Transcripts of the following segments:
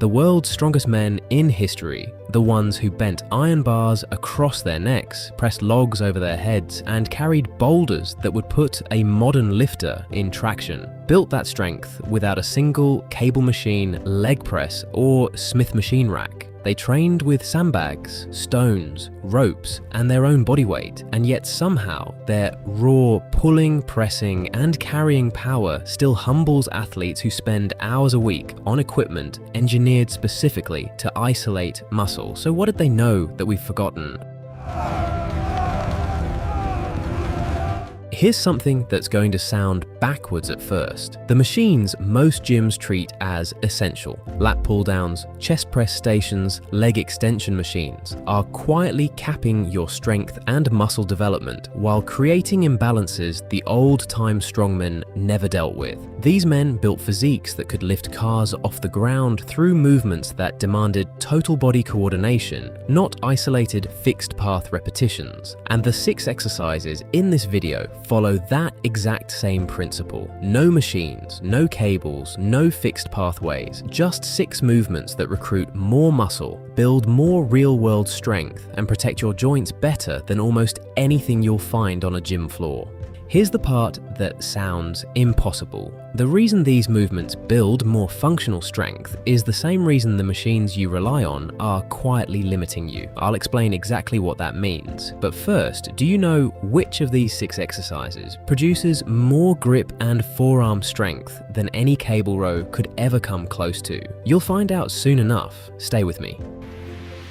The world's strongest men in history, the ones who bent iron bars across their necks, pressed logs over their heads, and carried boulders that would put a modern lifter in traction, built that strength without a single cable machine, leg press, or Smith machine rack. They trained with sandbags, stones, ropes, and their own body weight, and yet somehow their raw pulling, pressing, and carrying power still humbles athletes who spend hours a week on equipment engineered specifically to isolate muscle. So what did they know that we've forgotten? Here's something that's going to sound backwards at first. The machines most gyms treat as essential, lat pull downs, chest press stations, leg extension machines, are quietly capping your strength and muscle development while creating imbalances the old-time strongmen never dealt with. These men built physiques that could lift cars off the ground through movements that demanded total body coordination, not isolated fixed path repetitions. And the 6 exercises in this video follow that exact same principle. No machines, no cables, no fixed pathways, just 6 movements that recruit more muscle, build more real-world strength, and protect your joints better than almost anything you'll find on a gym floor. Here's the part that sounds impossible. The reason these movements build more functional strength is the same reason the machines you rely on are quietly limiting you. I'll explain exactly what that means. But first, do you know which of these 6 exercises produces more grip and forearm strength than any cable row could ever come close to? You'll find out soon enough. Stay with me.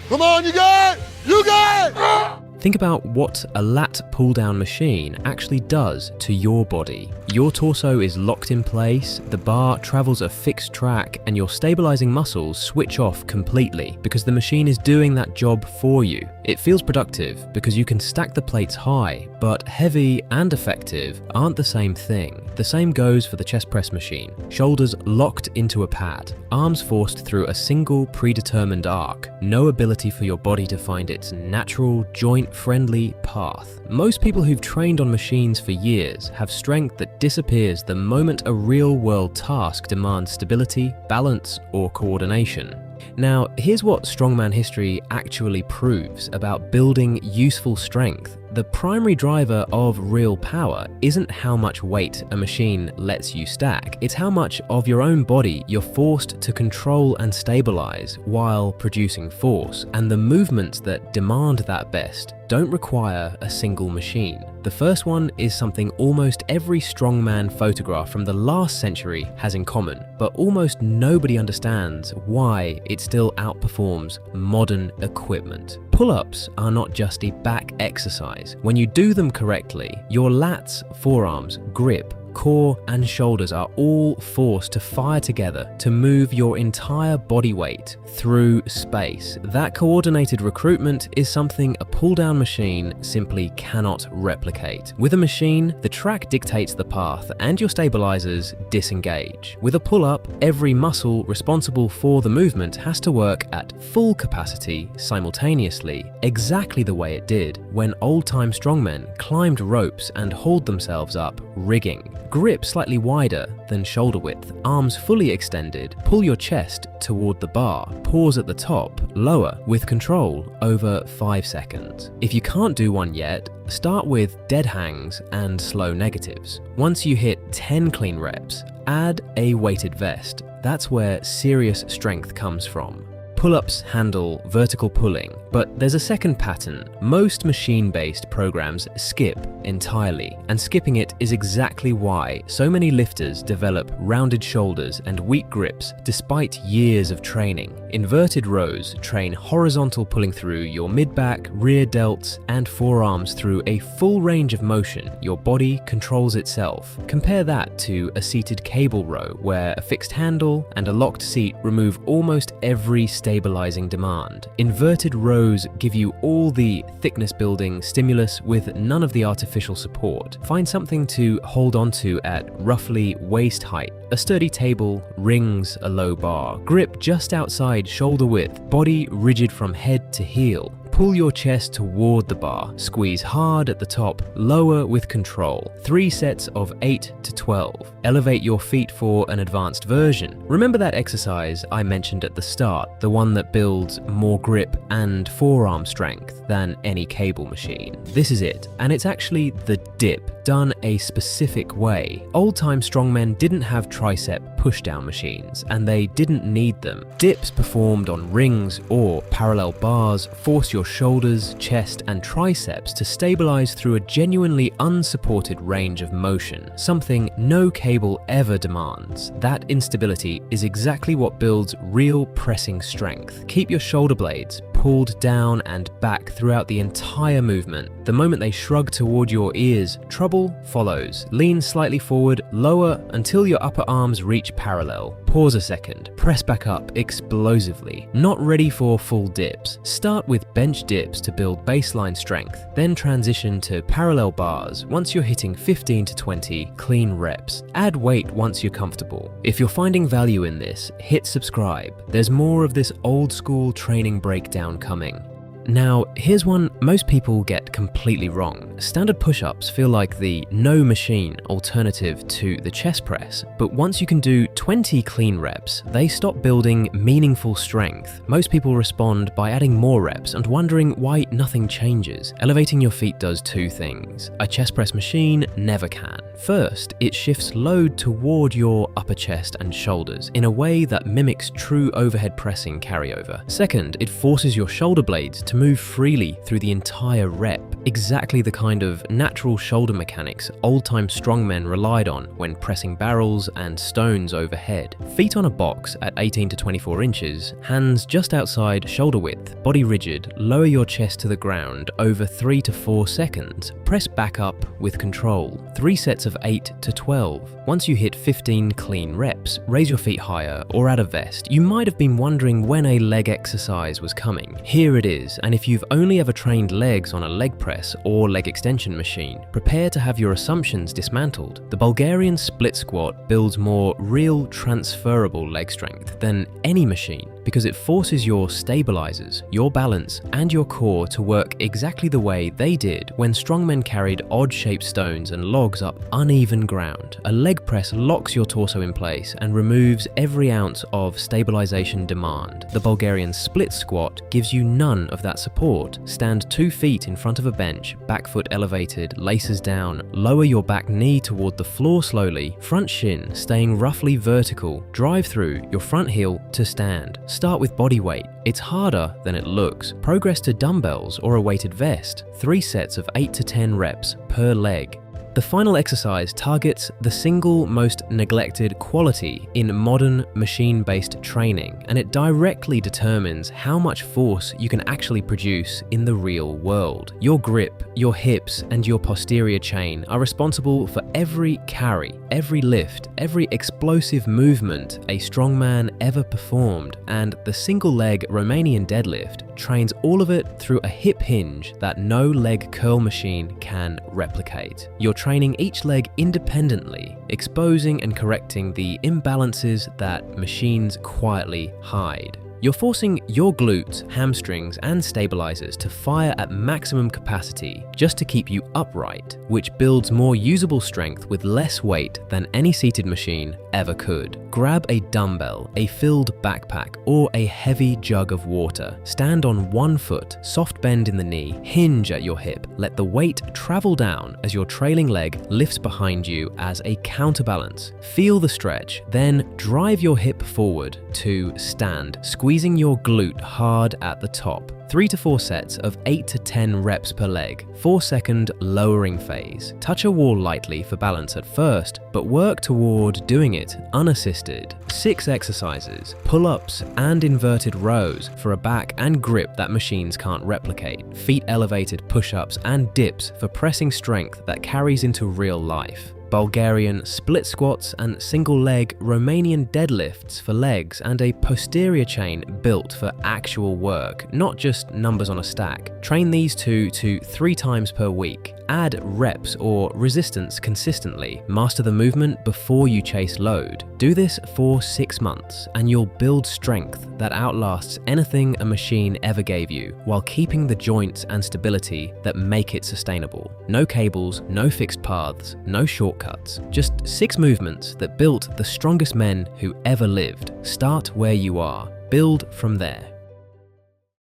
Come on, you got it! You got it! Think about what a lat pull-down machine actually does to your body. Your torso is locked in place, the bar travels a fixed track, and your stabilizing muscles switch off completely because the machine is doing that job for you. It feels productive because you can stack the plates high, but heavy and effective aren't the same thing. The same goes for the chest press machine. Shoulders locked into a pad, arms forced through a single predetermined arc, no ability for your body to find its natural, joint-friendly path. Most people who've trained on machines for years have strength that disappears the moment a real-world task demands stability, balance, or coordination. Now, here's what strongman history actually proves about building useful strength. The primary driver of real power isn't how much weight a machine lets you stack, it's how much of your own body you're forced to control and stabilize while producing force, and the movements that demand that best don't require a single machine. The first one is something almost every strongman photograph from the last century has in common, but almost nobody understands why it still outperforms modern equipment. Pull-ups are not just a back exercise. When you do them correctly, your lats, forearms, grip, core, and shoulders are all forced to fire together to move your entire body weight through space. That coordinated recruitment is something a pull-down machine simply cannot replicate. With a machine, the track dictates the path and your stabilizers disengage. With a pull-up, every muscle responsible for the movement has to work at full capacity simultaneously, exactly the way it did when old-time strongmen climbed ropes and hauled themselves up rigging. Grip slightly wider than shoulder width, arms fully extended, pull your chest toward the bar, pause at the top, lower with control over 5 seconds. If you can't do one yet, start with dead hangs and slow negatives. Once you hit 10 clean reps, add a weighted vest. That's where serious strength comes from. Pull-ups handle vertical pulling, but there's a second pattern. Most machine-based programs skip entirely, and skipping it is exactly why so many lifters develop rounded shoulders and weak grips despite years of training. Inverted rows train horizontal pulling through your mid-back, rear delts, and forearms through a full range of motion. Your body controls itself. Compare that to a seated cable row, where a fixed handle and a locked seat remove almost every stabilizing demand. Inverted rows give you all the thickness building stimulus with none of the artificial support. Find something to hold onto at roughly waist height. A sturdy table, rings, a low bar, grip just outside shoulder width, body rigid from head to heel. Pull your chest toward the bar, squeeze hard at the top, lower with control. 3 sets of 8 to 12. Elevate your feet for an advanced version. Remember that exercise I mentioned at the start, the one that builds more grip and forearm strength than any cable machine? This is it, and it's actually the dip, done a specific way. Old-time strongmen didn't have tricep pushdown machines, and they didn't need them. Dips performed on rings or parallel bars force your shoulders, chest, and triceps to stabilize through a genuinely unsupported range of motion, something no cable ever demands. That instability is exactly what builds real pressing strength. Keep your shoulder blades pulled down and back throughout the entire movement. The moment they shrug toward your ears, trouble follows. Lean slightly forward, lower until your upper arms reach parallel. Pause a second, press back up explosively. Not ready for full dips. Start with bench dips to build baseline strength, then transition to parallel bars once you're hitting 15 to 20 clean reps. Add weight once you're comfortable. If you're finding value in this, hit subscribe. There's more of this old school training breakdown coming. Now, here's one most people get completely wrong. Standard push-ups feel like the no machine alternative to the chest press, but once you can do 20 clean reps, they stop building meaningful strength. Most people respond by adding more reps and wondering why nothing changes. Elevating your feet does 2 things. A chest press machine never can. First, it shifts load toward your upper chest and shoulders in a way that mimics true overhead pressing carryover. Second, it forces your shoulder blades to move freely through the entire rep, exactly the kind of natural shoulder mechanics old-time strongmen relied on when pressing barrels and stones overhead. Feet on a box at 18 to 24 inches, hands just outside shoulder width, body rigid, lower your chest to the ground over 3 to 4 seconds. Press back up with control. 3 sets of 8 to 12. Once you hit 15 clean reps, raise your feet higher or add a vest. You might have been wondering when a leg exercise was coming. Here it is, and if you've only ever trained legs on a leg press or leg extension machine, prepare to have your assumptions dismantled. The Bulgarian split squat builds more real transferable leg strength than any machine because it forces your stabilizers, your balance, and your core to work exactly the way they did when strongmen carried odd-shaped stones and logs up uneven ground. A leg press locks your torso in place and removes every ounce of stabilization demand. The Bulgarian split squat gives you none of that support. Stand 2 feet in front of a bench, back foot elevated, laces down, lower your back knee toward the floor slowly, front shin staying roughly vertical, drive through your front heel to stand. Start with body weight. It's harder than it looks. Progress to dumbbells or a weighted vest. 3 sets of 8 to 10 reps per leg. The final exercise targets the single most neglected quality in modern machine-based training, and it directly determines how much force you can actually produce in the real world. Your grip, your hips, and your posterior chain are responsible for every carry, every lift, every explosive movement a strongman ever performed, and the single-leg Romanian deadlift trains all of it through a hip hinge that no leg curl machine can replicate. You're training each leg independently, exposing and correcting the imbalances that machines quietly hide. You're forcing your glutes, hamstrings, and stabilizers to fire at maximum capacity just to keep you upright, which builds more usable strength with less weight than any seated machine ever could. Grab a dumbbell, a filled backpack, or a heavy jug of water. Stand on 1 foot, soft bend in the knee, hinge at your hip. Let the weight travel down as your trailing leg lifts behind you as a counterbalance. Feel the stretch, then drive your hip forward to stand, squeezing your glute hard at the top. 3 to 4 sets of 8 to 10 reps per leg, 4-second lowering phase. Touch a wall lightly for balance at first, but work toward doing it unassisted. 6 exercises, pull-ups and inverted rows for a back and grip that machines can't replicate. Feet elevated push-ups and dips for pressing strength that carries into real life. Bulgarian split squats and single-leg Romanian deadlifts for legs, and a posterior chain built for actual work, not just numbers on a stack. Train these 2 to 3 times per week. Add reps or resistance consistently. Master the movement before you chase load. Do this for 6 months and you'll build strength that outlasts anything a machine ever gave you, while keeping the joints and stability that make it sustainable. No cables, no fixed paths, no shortcuts. Just 6 movements that built the strongest men who ever lived. Start where you are. Build from there.